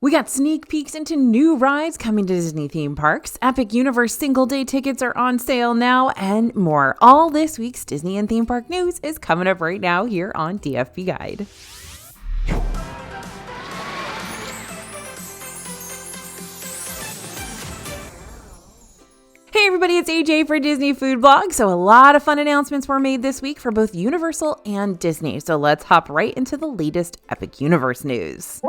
We got sneak peeks into new rides coming to Disney theme parks. Epic Universe single-day tickets are on sale now, and more. All this week's Disney and theme park news is coming up right now here on DFP Guide. Hey everybody, it's AJ for Disney Food Blog. So a lot of fun announcements were made this week for both Universal and Disney. So let's hop right into the latest Epic Universe news.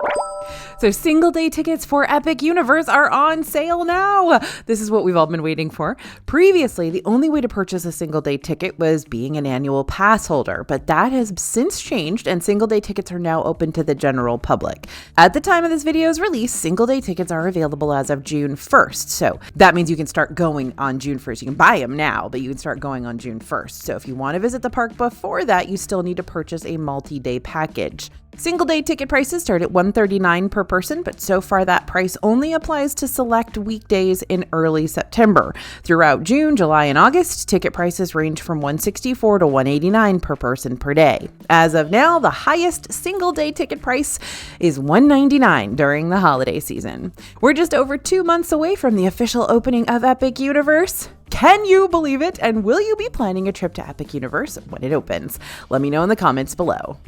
So single-day tickets for Epic Universe are on sale now. This is what we've all been waiting for. Previously, the only way to purchase a single-day ticket was being an annual pass holder, but that has since changed and single-day tickets are now open to the general public. At the time of this video's release, single-day tickets are available as of June 1st. So that means you can start going on June 1st. You can buy them now, but you can start going on June 1st. So if you want to visit the park before that, you still need to purchase a multi-day package. Single-day ticket prices start at $139 per person, but so far that price only applies to select weekdays in early September. Throughout June, July, and August, ticket prices range from $164 to $189 per person per day. As of now, the highest single-day ticket price is $199 during the holiday season. We're just over 2 months away from the official opening of Epic Universe. Can you believe it? And will you be planning a trip to Epic Universe when it opens? Let me know in the comments below.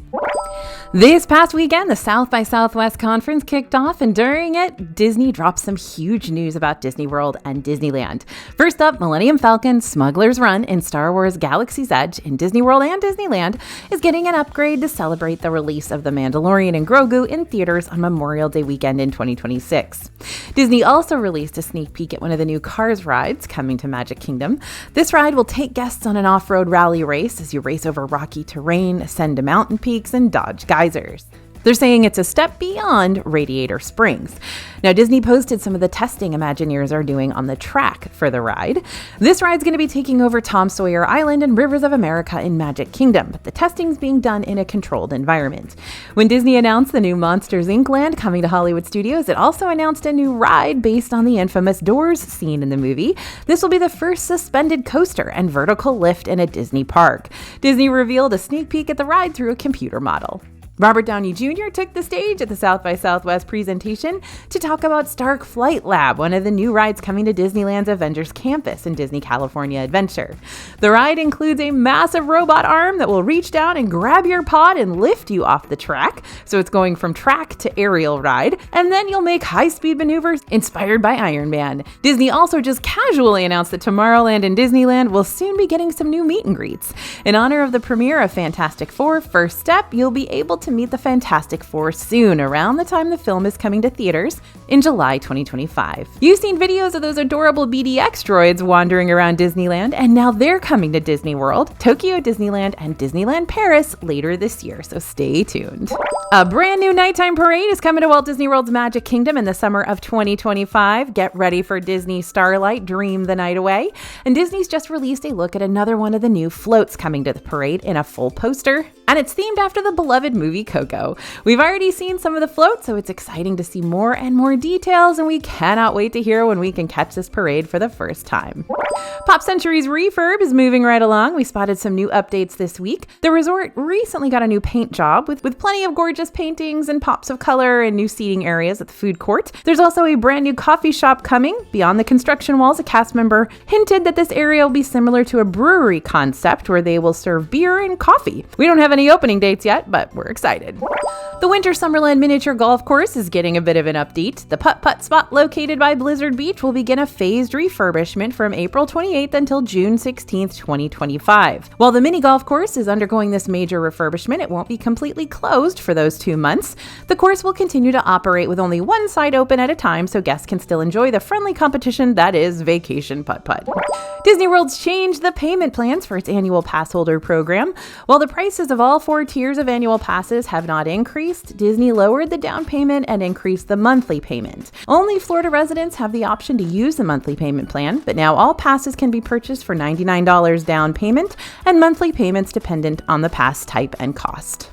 This past weekend, the South by Southwest conference kicked off, and during it, Disney dropped some huge news about Disney World and Disneyland. First up, Millennium Falcon Smuggler's Run in Star Wars Galaxy's Edge in Disney World and Disneyland is getting an upgrade to celebrate the release of The Mandalorian and Grogu in theaters on Memorial Day weekend in 2026. Disney also released a sneak peek at one of the new Cars rides coming to Magic Kingdom. This ride will take guests on an off-road rally race as you race over rocky terrain, ascend to mountain peaks, and dodge geysers. They're saying it's a step beyond Radiator Springs. Now, Disney posted some of the testing Imagineers are doing on the track for the ride. This ride's going to be taking over Tom Sawyer Island and Rivers of America in Magic Kingdom, but the testing's being done in a controlled environment. When Disney announced the new Monsters Inc. land coming to Hollywood Studios, it also announced a new ride based on the infamous doors scene in the movie. This will be the first suspended coaster and vertical lift in a Disney park. Disney revealed a sneak peek at the ride through a computer model. Robert Downey Jr. took the stage at the South by Southwest presentation to talk about Stark Flight Lab, one of the new rides coming to Disneyland's Avengers Campus in Disney California Adventure. The ride includes a massive robot arm that will reach down and grab your pod and lift you off the track. So it's going from track to aerial ride, and then you'll make high-speed maneuvers inspired by Iron Man. Disney also just casually announced that Tomorrowland and Disneyland will soon be getting some new meet and greets. In honor of the premiere of Fantastic Four: First Step, you'll be able to meet the Fantastic Four soon, around the time the film is coming to theaters in July 2025. You've seen videos of those adorable BDX droids wandering around Disneyland, and now they're coming to Disney World, Tokyo Disneyland, and Disneyland Paris later this year, so stay tuned. A brand new nighttime parade is coming to Walt Disney World's Magic Kingdom in the summer of 2025. Get ready for Disney Starlight, Dream the Night Away. And Disney's just released a look at another one of the new floats coming to the parade in a full poster, and it's themed after the beloved movie Coco. We've already seen some of the floats, so it's exciting to see more and more details, and we cannot wait to hear when we can catch this parade for the first time. Pop Century's refurb is moving right along. We spotted some new updates this week. The resort recently got a new paint job with plenty of gorgeous paintings and pops of color and new seating areas at the food court. There's also a brand new coffee shop coming. Beyond the construction walls, a cast member hinted that this area will be similar to a brewery concept where they will serve beer and coffee. We don't have any opening dates yet, but we're excited. The Winter Summerland Miniature Golf Course is getting a bit of an update. The putt-putt spot located by Blizzard Beach will begin a phased refurbishment from April 28th until June 16th, 2025. While the mini golf course is undergoing this major refurbishment, it won't be completely closed for those 2 months. The course will continue to operate with only one side open at a time, so guests can still enjoy the friendly competition that is Vacation Putt-Putt. Disney World's changed the payment plans for its annual Passholder program. While the prices of all 4 tiers of annual passes have not increased, Disney lowered the down payment and increased the monthly payment. Only Florida residents have the option to use the monthly payment plan, but now all passes can be purchased for $99 down payment and monthly payments dependent on the pass type and cost.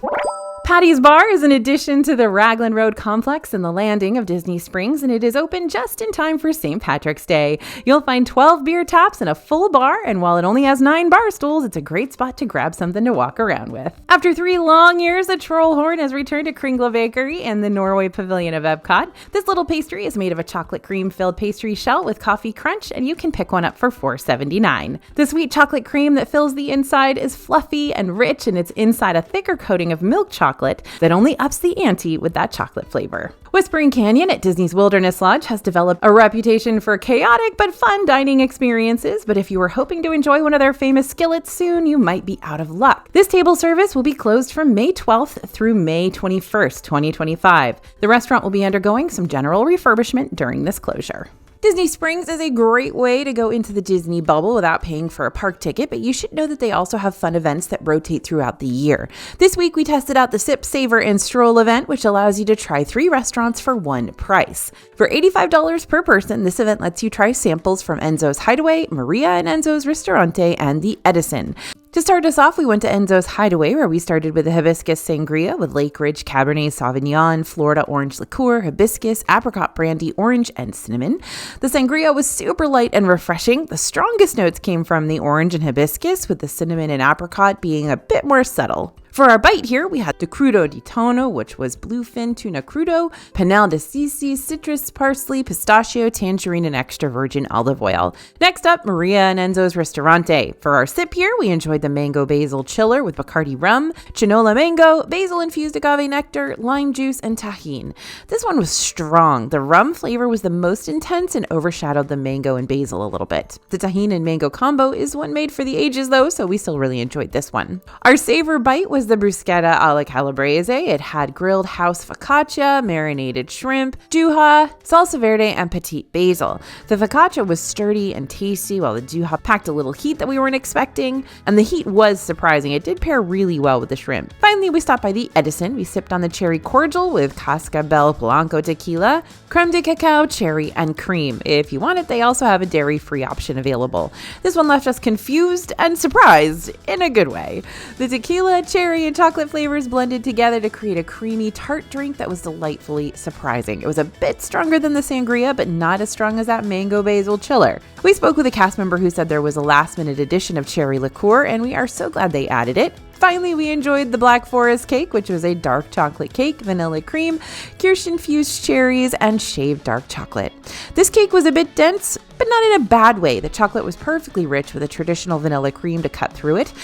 Patty's Bar is an addition to the Raglan Road complex in the landing of Disney Springs, and it is open just in time for St. Patrick's Day. You'll find 12 beer taps and a full bar, and while it only has 9 bar stools, it's a great spot to grab something to walk around with. After 3 long years, the Trollhorn has returned to Kringle Bakery in the Norway Pavilion of Epcot. This little pastry is made of a chocolate cream-filled pastry shell with coffee crunch, and you can pick one up for $4.79. The sweet chocolate cream that fills the inside is fluffy and rich, and it's inside a thicker coating of milk chocolate that only ups the ante with that chocolate flavor. Whispering Canyon at Disney's Wilderness Lodge has developed a reputation for chaotic but fun dining experiences, but if you were hoping to enjoy one of their famous skillets soon, you might be out of luck. This table service will be closed from May 12th through May 21st, 2025. The restaurant will be undergoing some general refurbishment during this closure. Disney Springs is a great way to go into the Disney bubble without paying for a park ticket, but you should know that they also have fun events that rotate throughout the year. This week, we tested out the Sip, Savor, and Stroll event, which allows you to try 3 restaurants for one price. For $85 per person, this event lets you try samples from Enzo's Hideaway, Maria and Enzo's Ristorante, and the Edison. To start us off, we went to Enzo's Hideaway, where we started with the hibiscus sangria with Lake Ridge Cabernet Sauvignon, Florida orange liqueur, hibiscus, apricot brandy, orange, and cinnamon. The sangria was super light and refreshing. The strongest notes came from the orange and hibiscus, with the cinnamon and apricot being a bit more subtle. For our bite here, we had the crudo di tonno, which was bluefin tuna crudo, panelle de sisi, citrus, parsley, pistachio, tangerine, and extra virgin olive oil. Next up, Maria and Enzo's Ristorante. For our sip here, we enjoyed the mango basil chiller with Bacardi rum, chinola mango, basil-infused agave nectar, lime juice, and tahine. This one was strong. The rum flavor was the most intense and overshadowed the mango and basil a little bit. The tahine and mango combo is one made for the ages though, so we still really enjoyed this one. Our savor bite was the bruschetta alla calabrese. It had grilled house focaccia, marinated shrimp, duha, salsa verde, and petite basil. The focaccia was sturdy and tasty, while the duha packed a little heat that we weren't expecting, and the heat was surprising. It did pair really well with the shrimp. Finally, we stopped by the Edison. We sipped on the cherry cordial with Cascabel Blanco tequila, creme de cacao, cherry, and cream. If you want it, they also have a dairy-free option available. This one left us confused and surprised in a good way. The tequila, cherry, and chocolate flavors blended together to create a creamy tart drink that was delightfully surprising. It was a bit stronger than the sangria, but not as strong as that mango basil chiller. We spoke with a cast member who said there was a last-minute addition of cherry liqueur, and we are so glad they added it. Finally, we enjoyed the Black Forest cake, which was a dark chocolate cake, vanilla cream, kirsch-infused cherries, and shaved dark chocolate. This cake was a bit dense, but not in a bad way. The chocolate was perfectly rich with a traditional vanilla cream to cut through it.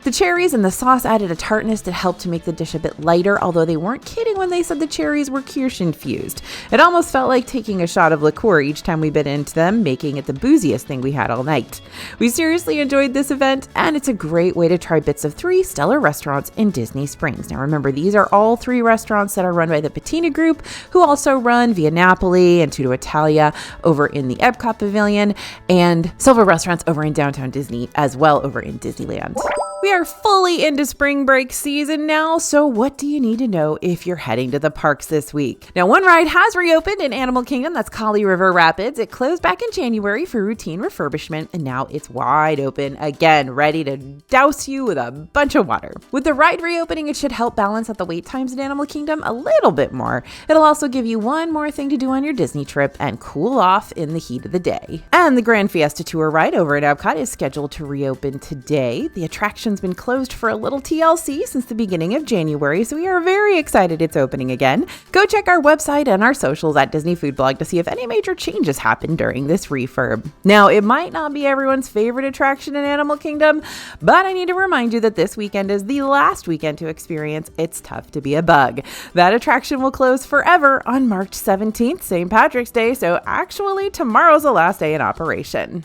The cherries and the sauce added a tartness that helped to make the dish a bit lighter, although they weren't kidding when they said the cherries were kirsch-infused. It almost felt like taking a shot of liqueur each time we bit into them, making it the booziest thing we had all night. We seriously enjoyed this event, and it's a great way to try bits of 3 stellar restaurants in Disney Springs. Now remember, these are all 3 restaurants that are run by the Patina Group, who also run Via Napoli and Tutto Italia over in the Epcot Pavilion, and several restaurants over in downtown Disney as well over in Disneyland. We are fully into spring break season now, so what do you need to know if you're heading to the parks this week? Now, one ride has reopened in Animal Kingdom, that's Kali River Rapids. It closed back in January for routine refurbishment, and now it's wide open again, ready to douse you with a bunch of water. With the ride reopening, it should help balance out the wait times in Animal Kingdom a little bit more. It'll also give you one more thing to do on your Disney trip and cool off in the heat of the day. And the Grand Fiesta Tour ride over at Epcot is scheduled to reopen today. The attraction's been closed for a little TLC since the beginning of January, so we are very excited it's opening again. Go check our website and our socials at Disney Food Blog to see if any major changes happened during this refurb. Now, it might not be everyone's favorite attraction in Animal Kingdom, but I need to remind you that this weekend is the last weekend to experience It's Tough to Be a Bug. That attraction will close forever on March 17th, St. Patrick's Day, so actually tomorrow's the last day in operation.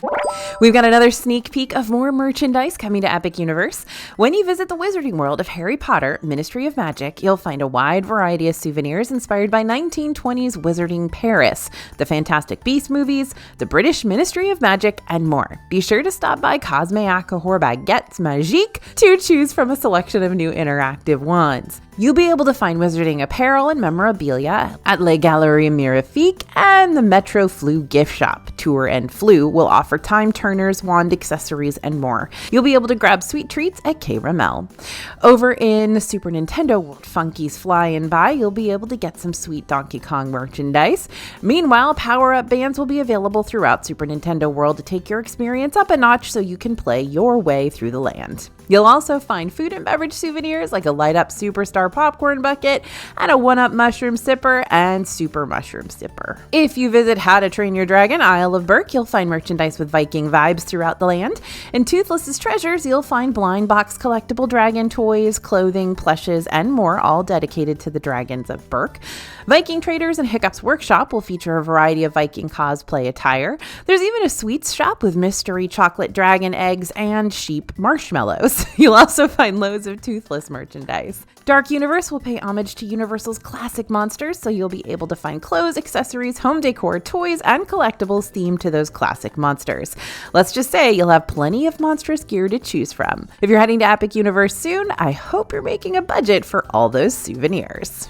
We've got another sneak peek of more merchandise coming to Epic Universe. When you visit the Wizarding World of Harry Potter, Ministry of Magic, you'll find a wide variety of souvenirs inspired by 1920s Wizarding Paris, the Fantastic Beasts movies, the British Ministry of Magic, and more. Be sure to stop by Cosme Acahor Baguettes Magiques to choose from a selection of new interactive wands. You'll be able to find wizarding apparel and memorabilia at Les Galeries Mirifique and the Metro Flu gift shop. Tour and Flu will offer time turners, wand accessories, and more. You'll be able to grab sweet treats at K. Ramel. Over in the Super Nintendo World, Funky's flying by. You'll be able to get some sweet Donkey Kong merchandise. Meanwhile, power-up bands will be available throughout Super Nintendo World to take your experience up a notch so you can play your way through the land. You'll also find food and beverage souvenirs like a light-up Superstar popcorn bucket and a 1-Up mushroom sipper and Super Mushroom Sipper. If you visit How to Train Your Dragon Isle of Berk, you'll find merchandise with Viking vibes throughout the land. In Toothless's Treasures, you'll find blind box collectible dragon toys, clothing, plushes, and more, all dedicated to the dragons of Berk. Viking Traders and Hiccup's Workshop will feature a variety of Viking cosplay attire. There's even a sweets shop with mystery chocolate dragon eggs and sheep marshmallows. You'll also find loads of Toothless merchandise. Dark Universe will pay homage to Universal's classic monsters, so you'll be able to find clothes, accessories, home decor, toys, and collectibles themed to those classic monsters. Let's just say you'll have plenty of monstrous gear to choose from. If you're heading to Epic Universe soon, I hope you're making a budget for all those souvenirs.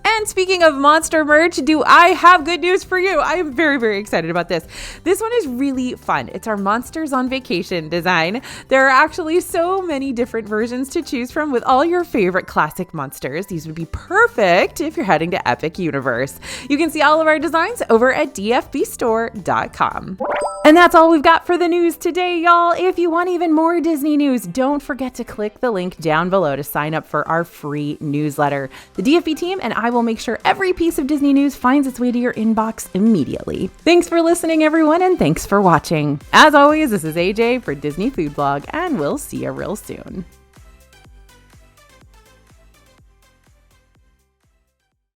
And speaking of monster merch, do I have good news for you? I am very, very excited about this. This one is really fun. It's our Monsters on Vacation design. There are actually so many different versions to choose from with all your favorite classic monsters. These would be perfect if you're heading to Epic Universe. You can see all of our designs over at dfbstore.com. And that's all we've got for the news today, y'all. If you want even more Disney news, don't forget to click the link down below to sign up for our free newsletter. The DFB team and I will make sure every piece of Disney news finds its way to your inbox immediately. Thanks for listening, everyone, and thanks for watching. As always, this is AJ for Disney Food Blog, and we'll see you real soon.